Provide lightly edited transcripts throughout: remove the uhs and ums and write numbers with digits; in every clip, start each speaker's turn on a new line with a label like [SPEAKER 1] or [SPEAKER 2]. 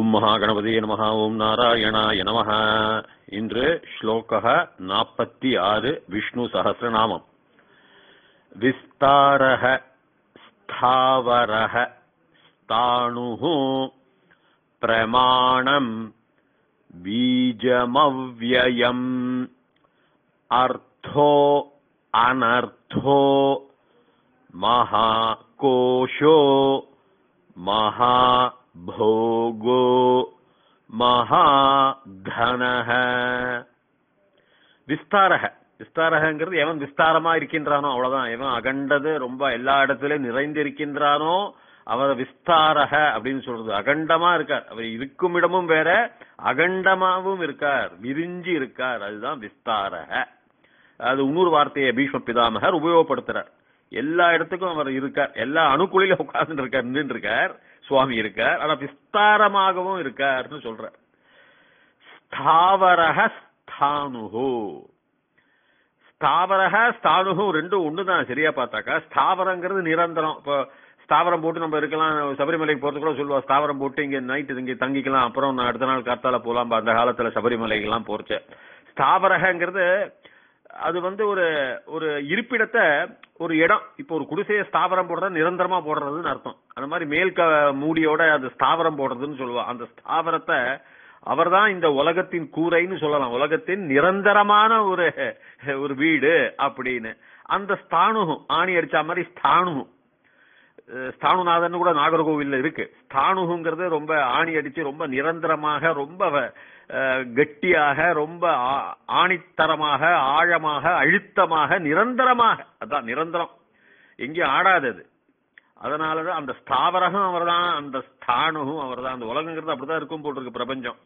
[SPEAKER 1] ஓம் மகாகணபதியே நமஹ. ஓம் நாராயணாய நமஹ. இன்று ஸ்லோகः 46 விஷ்ணு சஹஸ்ரநாமம். விஸ்தாரஹ ஸ்தாவரஹ ஸ்தாணுஹு பிரமாணம் பீஜமவ்யயம் அர்த்தோ அனர்த்தோ மகாகோஷோ மகாபோகோ மகாதனஹ. விஸ்தாரஹ, விஸ்தாரங்கிறது எவன் விஸ்தாரமா இருக்கின்றானோ அவ்வளவுதான். எவன் அகண்டது ரொம்ப எல்லா இடத்திலும் நிறைந்திருக்கின்றானோ அவர் விஸ்தாரஹ அப்படின்னு சொல்றது. அகண்டமா இருக்கார், அவர் இருக்கும் இடமும் வேற, அகண்டமாவும் இருக்கார், விரிஞ்சி இருக்கார், அதுதான் விஸ்தாரஹ. அது இன்னொரு வார்த்தையை பீஷ்ம பிதாமகர் உபயோகப்படுத்துறார். எல்லா இடத்துக்கும் அவர் இருக்கார், எல்லா அணுக்குழில உட்கார்ந்து இருக்கார், நின்று இருக்கார், சுவாமி இருக்கார். ஆனா விஸ்தாரமாகவும் இருக்கார்னு சொல்றார். ஸ்தாவரஹ ஸ்தாணுஹு, ஸ்தாவரஹ ஸ்தாணுஹு ரெண்டும் ஒண்ணுதான் சரியா பார்த்தாக்கா. ஸ்தாவரங்கிறது நிரந்தரம். இப்போ ஸ்தாவரம் போட்டு நம்ம இருக்கலாம், சபரிமலைக்கு போறது கூட சொல்லுவா, ஸ்தாவரம் போட்டு இங்க நைட்டு இங்க தங்கிக்கலாம், அப்புறம் அடுத்த நாள் காத்தால போலாம். அந்த காலத்துல சபரிமலைக்கு எல்லாம் போறச்ச ஸ்தாவரங்கிறது அது ஒரு ஒரு இருப்பிடத்தை, ஒரு இடம். இப்போ ஒரு குடிசைய ஸ்தாவரம் போடுறது நிரந்தரமா போடுறதுன்னு அர்த்தம். அந்த மாதிரி மேல் மூடியோட அந்த ஸ்தாவரம் போடுறதுன்னு சொல்லுவா. அந்த ஸ்தாவரத்தை அவர்தான் இந்த உலகத்தின் கூரைன்னு சொல்லலாம், உலகத்தின் நிரந்தரமான ஒரு வீடு அப்படின்னு. அந்த ஸ்தாணுகும் ஆணி அடிச்ச மாதிரி ஸ்தாணுகும், ஸ்தானுநாதன் கூட நாகர்கோவில்ல இருக்கு. ஸ்தாணுங்கிறது ரொம்ப ஆணி அடிச்சு ரொம்ப நிரந்தரமாக, ரொம்ப கட்டியாக, ரொம்ப ஆணித்தரமாக, ஆழமாக, அழுத்தமாக, நிரந்தரமாக. அதான் நிரந்தரம், எங்கேயும் ஆடாதது. அதனாலதான் அந்த ஸ்தாவரகம் அவர்தான், அந்த ஸ்தானுகும் அவர்தான். அந்த உலகங்கிறது அப்படிதான் இருக்கும் போட்டிருக்கு. பிரபஞ்சம்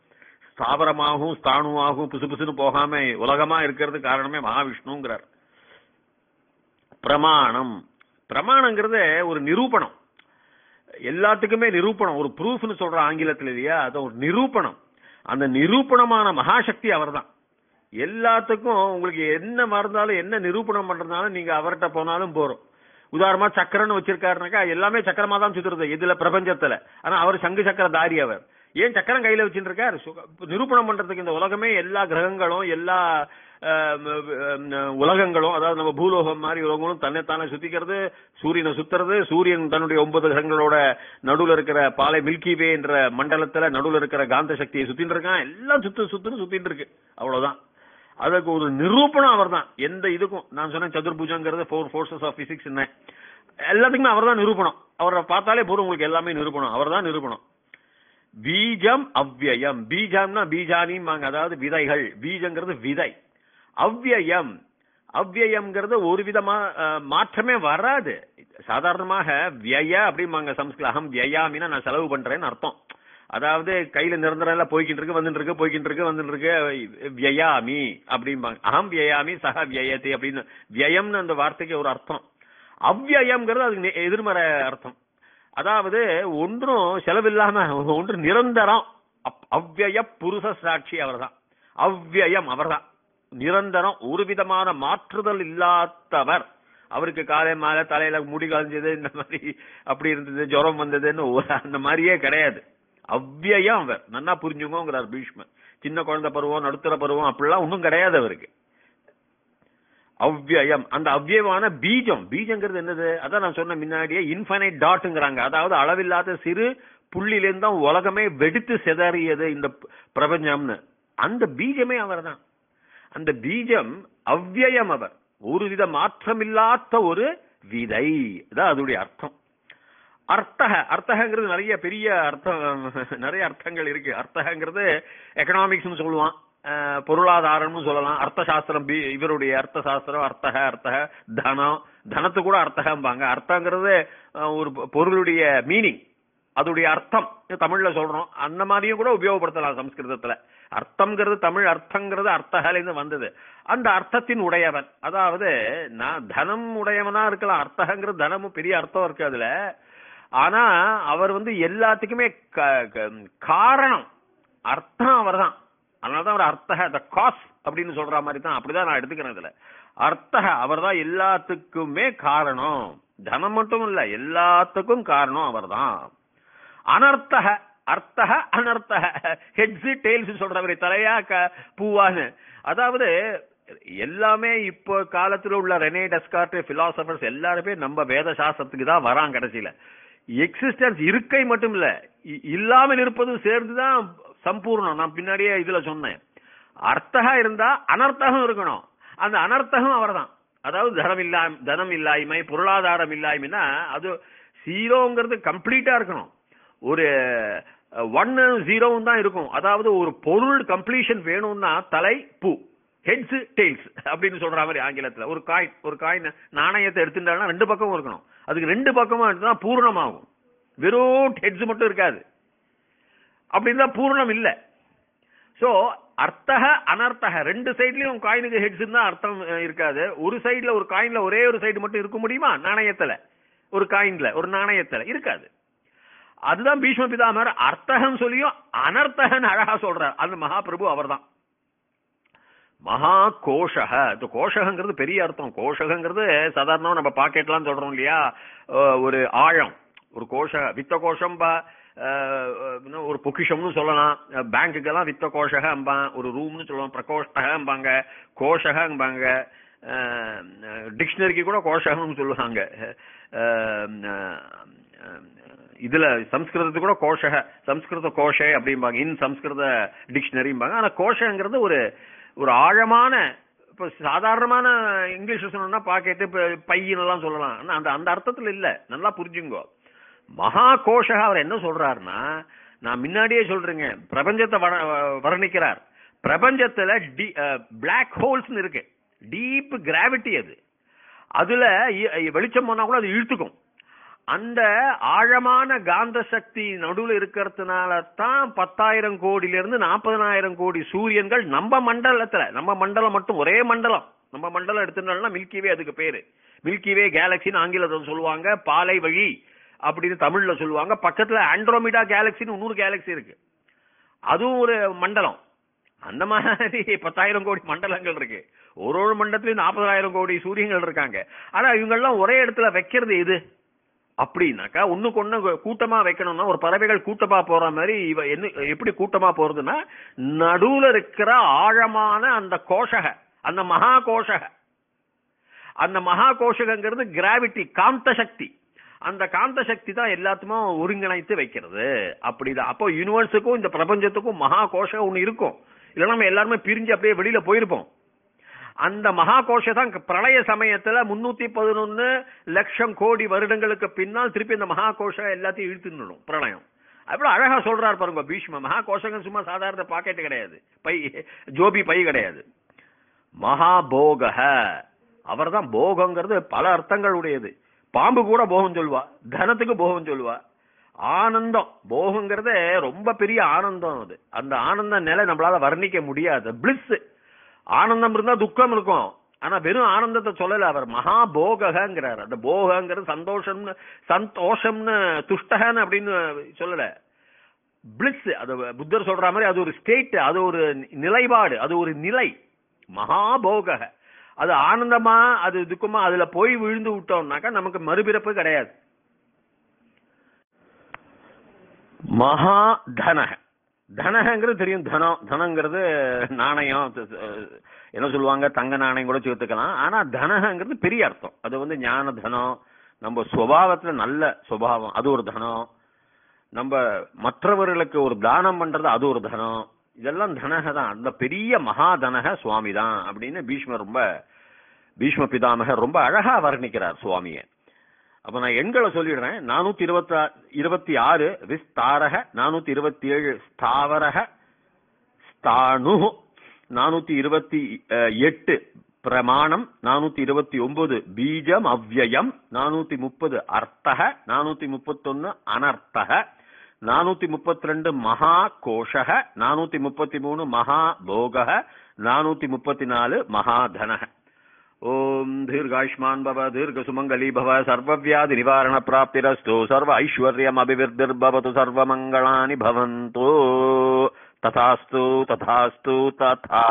[SPEAKER 1] ஸ்தாவரமாகவும் ஸ்தானுவாகவும் புசு புசுன்னு போகாம உலகமா இருக்கிறது காரணமே மகாவிஷ்ணுங்கிறார். பிரமாணம், பிரமாணங்கிறது ஒரு நிரூபணம், எல்லாத்துக்குமே நிரூபணம். ஒரு ப்ரூஃப்னு சொல்ற ஆங்கிலத்தில் இல்லையா, அது ஒரு நிரூபணம். அந்த நிரூபணமான மகாசக்தி அவர்தான். எல்லாத்துக்கும் உங்களுக்கு என்ன மறந்தாலும், என்ன நிரூபணம் பண்றதுனாலும் நீங்க அவர்கிட்ட போனாலும் போறோம். உதாரணமா சக்கரன்னு வச்சிருக்காருனாக்கா எல்லாமே சக்கரமா தான் சுத்துறது இதுல பிரபஞ்சத்துல. ஆனா அவர் சங்கு சக்கர தாரி. அவர் ஏன் சக்கரம் கையில வச்சுட்டு இருக்காரு? நிரூபணம் பண்றதுக்கு இந்த உலகமே, எல்லா கிரகங்களும், எல்லா உலகங்களும், அதாவது நம்ம பூலோகம் மாதிரி உலகங்களும் தன்னைத்தானே சுத்திக்கிறது, சூரியனை சுத்துறது. சூரியன் தன்னுடைய 9 கிரகங்களோட நடுவில் இருக்கிற பாலை மில்கி வே என்ற மண்டலத்துல நடுவில் இருக்கிற காந்த சக்தியை சுத்திட்டு இருக்கான். எல்லாம் சுத்திட்டு இருக்கு, அவ்வளவுதான். அதுக்கு ஒரு நிரூபணம் அவர் தான். எந்த இதுக்கும் நான் சொன்ன சதுர்புஜங்கிறது 4 forces ஆஃப் பிசிக்ஸ், எல்லாத்துக்குமே அவர் தான் நிரூபணம். அவரை பார்த்தாலே போதும் உங்களுக்கு எல்லாமே நிரூபணம், அவர் தான் நிரூபணம். பீஜம் அவ்யயம், பீஜம்னா பீஜானிம்பாங்க, அதாவது விதைகள். பீஜங்கிறது விதை. அவ்யயம், அவ்யயம்ங்கிறது ஒரு விதமா மாற்றமே வராது. சாதாரணமாக விய அப்படிம்பாங்க சம்ஸ்கிருத. அகம் வியாமினா நான் செலவு பண்றேன்னு அர்த்தம். அதாவது கையில நிரந்தரம் போய்கிட்டு இருக்கு, வந்துட்டு இருக்கு, போய்கிட்டு இருக்கு, வந்துட்டு இருக்கு, வியாமி அப்படிம்பாங்க. அகம் வியாமி சக வியயத்தை அப்படின்னு வியயம்னு அந்த வார்த்தைக்கு ஒரு அர்த்தம். அவ்யயம்ங்கிறது அதுக்கு எதிர்மறை அர்த்தம். அதாவது ஒன்றும் செலவில்லாம, ஒன்று நிரந்தரம். அவ்யய புருஷ சாட்சி அவர்தான். அவ்யயம் அவர்தான், நிரந்தரம், ஒரு விதமான மாற்றுதல் இல்லாதவர். அவருக்கு காலை மாலை தலையில முடி கலைஞ்சது, இந்த மாதிரி அப்படி இருந்தது, ஜுரம் வந்ததுன்னு அந்த மாதிரியே கிடையாது. அவ்யயம் அவர். நன்னா புரிஞ்சுங்கிறார் பீஷ்மர். சின்ன குழந்தை பருவம், நடுத்தர பருவம் அப்படிலாம் ஒன்றும் கிடையாது அவருக்கு. அவ்யயம், அந்த அவ்யயமான பீஜம். பீஜங்கிறது என்னது? அதான் நான் சொன்ன முன்னாடியே, இன்ஃபைனைட் டாட்ங்கிறாங்க. அதாவது அளவில்லாத சிறு புள்ளிலிருந்து தான் உலகமே வெடித்து சிதறியது இந்த பிரபஞ்சம்னு. அந்த பீஜமே அவர் தான். அந்த பீஜம் அவ்யயம், அவர் ஒருவித மாற்றமில்லாத ஒரு விதை. தான் அதோடைய அர்த்தம். அர்த்தக, அர்த்தகங்கிறது நிறைய பெரிய அர்த்தம், நிறைய அர்த்தங்கள் இருக்கு. அர்த்தகங்கிறது எக்கனாமிக்ஸ் சொல்லுவான், பொருளாதாரம்னு சொல்லலாம். அர்த்த சாஸ்திரம், இவருடைய அர்த்த சாஸ்திரம் அர்த்தக. அர்த்தக தனம், தனத்து கூட அர்த்தகம்பாங்க. அர்த்தங்கிறது ஒரு பொருளுடைய மீனிங், அதோடைய அர்த்தம். தமிழ்ல சொல்றோம், அந்த மாதிரியும் கூட உபயோகப்படுத்தலாம் சம்ஸ்கிருதத்துல. அர்த்தம்ங்கிறது தமிழ், அர்த்தங்கிறது அர்த்தகலேருந்து வந்தது. அந்த அர்த்தத்தின் உடையவன், அதாவது நான் தனம் உடையவனா இருக்கலாம். அர்த்தகங்கிறது தனமும் பெரிய அர்த்தம் இருக்கு அதுல. ஆனா அவர் எல்லாத்துக்குமே காரணம், அர்த்தம் அவர் தான். அதனாலதான் அவர் அர்த்தக, த காஸ் அப்படின்னு சொல்ற மாதிரி தான். அப்படிதான் நான் எடுத்துக்கிறேன் இதுல. அர்த்தக அவர் தான் எல்லாத்துக்குமே காரணம். தனம் மட்டும் இல்ல, எல்லாத்துக்கும் காரணம் அவர் தான். அனர்த்தக, அர்த்தக அனர்த்தக, ஹெட்ஸ் டெய்ல்ஸ் சொல்றவரை தலையா பூவான்னு. அதாவது எல்லாமே இப்போ காலத்துல உள்ள ரெனே டெஸ்கார்ட் பிலாசபர்ஸ் எல்லாருமே நம்ம வேத சாஸ்திரத்துக்கு தான் வராங்க. கடைசியில எக்ஸிஸ்டன்ஸ் இருக்கை மட்டும் இல்ல, இல்லாமல் இருப்பதும் சேர்ந்துதான் சம்பூர்ணம். நான் பின்னாடியே இதுல சொன்னேன், அர்த்தகா இருந்தா அனர்த்தகம் இருக்கணும். அந்த அனர்த்தகம் அவர் தான். அதாவது தனம் இல்லாய்மை, பொருளாதாரம் இல்லாய்மைன்னா அது ஜீரோங்கிறது கம்ப்ளீட்டா இருக்கணும். ஒரு 1 0 தான் இருக்கும். அதாவது ஒரு பொருள் கம்ப்ளீஷன் வேணும்னா தலை பூ, ஹெட்ஸ் டெய்ல்ஸ் அப்படின்னு சொல்ற மாதிரி ஆங்கிலத்துல. ஒரு காயின் நாணயத்தை எடுத்துட்டாலும் 2 பக்கமும் இருக்கணும். அதுக்கு 2 பக்கமும் எடுத்தா பூர்ணமாகும். வெறும் ஹெட்ஸ் மட்டும் இருக்காது, அப்படின்னு தான் பூர்ணம் இல்ல. சோ அர்த்தக அனர்த்தக 2 சைட்லயும் காயினுக்கு ஹெட்ஸ் தான் அர்த்தம் இருக்காது. ஒரு சைடுல ஒரு காயின்ல ஒரே ஒரு சைடு மட்டும் இருக்க முடியுமா? நாணயத்துல ஒரு காயின்ல ஒரு நாணயத்துல இருக்காது. அதுதான் பீஷ்ம பிதாமகர் அர்த்தகம் சொல்லியும் அனர்த்தகன் அழகா சொல்றார். அந்த மகாபிரபு அவர் தான். மகா கோஷக. கோஷகங்கிறது பெரிய அர்த்தம். கோஷகங்கிறது சாதாரணமா நம்ம பாக்கெட்லாம் சொல்றோம் இல்லையா, ஒரு ஆழம். ஒரு வித்த கோஷம், ஒரு பொக்கிஷம்னு சொல்லலாம். பேங்குக்கெல்லாம் வித்த கோஷக அம்பாங்க, ஒரு ரூம்னு சொல்லலாம், பிரகோஷ்டக அம்பாங்க, கோஷக அம்பாங்க. டிக்ஷனரிக்கு கூட கோஷகம்னு சொல்லுவாங்க. இதுல சம்ஸ்கிருதத்துக்கு கூட கோஷக, சம்ஸ்கிருத கோஷே அப்படிம்பாங்க, இன் சம்ஸ்கிருத டிக்ஷனரிம்பாங்க. ஆனா கோஷங்கிறது ஒரு ஆழமான, இப்ப சாதாரணமான இங்கிலீஷ் சொன்னா பாக்கெட்டு பையனெல்லாம் சொல்லலாம். அந்த அர்த்தத்துல இல்ல, நல்லா புரிஞ்சுங்கோ. மகா கோஷக அவர் என்ன சொல்றாருன்னா, நான் முன்னாடியே சொல்றேங்க, பிரபஞ்சத்தை வர்ணிக்கிறார். பிரபஞ்சத்துல பிளாக் ஹோல்ஸ் இருக்கு, டீப் கிராவிட்டி. அதுல வெளிச்சம் போனா கூட அது இழுத்துக்கும். அந்த ஆழமான காந்த சக்தி நடுவில் இருக்கிறதுனால தான் 10,000 கோடியிலிருந்து 40,000 கோடி சூரியன்கள் நம்ம மண்டலத்துல, நம்ம மண்டலம் மட்டும் ஒரே மண்டலம், நம்ம மண்டலம் எடுத்துட்டோம்னா மில்கிவே, அதுக்கு பேரு மில்கிவே கேலக்சின்னு ஆங்கிலத்தில் சொல்லுவாங்க, பாலை வழி அப்படின்னு தமிழ்ல சொல்லுவாங்க. பக்கத்துல ஆண்ட்ரோமிடா கேலக்சின்னு இன்னொரு கேலக்சி இருக்கு, அதுவும் ஒரு மண்டலம். அந்த மாதிரி 10,000 கோடி மண்டலங்கள் இருக்கு. ஒரு மண்டலத்திலும் 40,000 கோடி சூரியன்கள் இருக்காங்க. ஆனா இவங்கெல்லாம் ஒரே இடத்துல வைக்கிறது எது அப்படின்னாக்கா, ஒண்ணுக்கு ஒண்ணு கூட்டமா வைக்கணும்னா, ஒரு பறவைகள் கூட்டமா போற மாதிரி இவ என்ன எப்படி கூட்டமா போறதுன்னா, நடுவுல இருக்கிற ஆழமான அந்த கோஷக, அந்த மகா கோஷக, அந்த மகா கோஷகங்கிறது கிராவிட்டி, காந்த சக்தி. அந்த காந்த சக்தி தான் எல்லாத்துக்கும் ஒருங்கிணைத்து வைக்கிறது. அப்படிதான். அப்போ யூனிவர்ஸுக்கும் இந்த பிரபஞ்சத்துக்கும் மகா கோஷம் ஒண்ணு இருக்கும். இல்லைன்னா நம்ம எல்லாருமே பிரிஞ்சு அப்படியே வெளியில போயிருப்போம். அந்த மகா கோஷம் பிரளய சமயத்துல 311 லட்சம் கோடி வருடங்களுக்கு பின்னால் திருப்பி இந்த மகா கோஷம் எல்லாத்தையும் இழுத்துடும் பிரளயம். அவ்வளவு அழகா சொல்றாரு பாருங்க பீஷ்ம. மகா கோஷங்கள் சும்மா சாதாரண பாக்கெட் கிடையாது, பை, ஜோபி பை கிடையாது. மகாபோக, அவர் தான். போகங்கிறது பல அர்த்தங்கள் உடையது. பாம்பு கூட போகம் சொல்லுவா, தனத்துக்கு போகம் சொல்லுவா. ஆனந்தம், போகங்கிறது ரொம்ப பெரிய ஆனந்தம். அது அந்த ஆனந்த நிலை நம்மளால வர்ணிக்க முடியாது. பிளிஸ், ஆனந்தம் இருந்தா துக்கம் இருக்கும். ஆனா வெறும் ஆனந்தத்தை சொல்லல அவர், மகாபோகங்கிறார். அந்த போகங்கிறது சந்தோஷம்னு, சந்தோஷம்னு, துஷ்டகன்னு அப்படின்னு சொல்லல. பிளிஸ், அது புத்தர் சொல்ற மாதிரி அது ஒரு ஸ்டேட், அது ஒரு நிலைப்பாடு, அது ஒரு நிலை. மகாபோக, அது ஆனந்தமா அது துக்கமா அதுல போய் விழுந்து விட்டோம்னாக்கா நமக்கு மறுபிறப்பு கிடையாது. மகா தனக, தனங்கிறது தெரியும், தனம், தனங்கிறது நாணயம், என்ன சொல்லுவாங்க, தங்க நாணயம் கூட சேர்த்துக்கலாம். ஆனா தனங்கிறது பெரிய அர்த்தம். அது ஞான தனம், நம்ம சுபாவத்துல நல்ல சுபாவம், அது ஒரு தனம். நம்ம மற்றவர்களுக்கு ஒரு தானம் பண்றது, அது ஒரு தனம். இதெல்லாம் தனக தான். அந்த பெரிய மகாதனக சுவாமி தான் அப்படின்னு பீஷ்ம பிதாமகர் ரொம்ப அழகா வர்ணிக்கிறார் சுவாமிய. அப்ப நான் எண்களை சொல்லிடுறேன். 426 விஸ்தாரக, 427 ஸ்தாவரக ஸ்தானு, 428 பிரமாணம், 429 பீஜம் அவ்யயம், 430 அர்த்தக, 431 அனர்த்தக, 432 மகா கோஷக, 433 மகா போக, 434 மகாதனக. ஓம் தீர்காயுஷ்மான் பவ, தீர்க சுமங்கலி பவ, சர்வவியாதி நிவாரண பிராப்திரஸ்து, சர்வ ஐஸ்வர்யம் அபிவிருத்திர்பவது, சர்வ மங்களானி பவந்து. ததாஸ்து ததாஸ்து ததா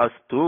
[SPEAKER 1] அஸ்து.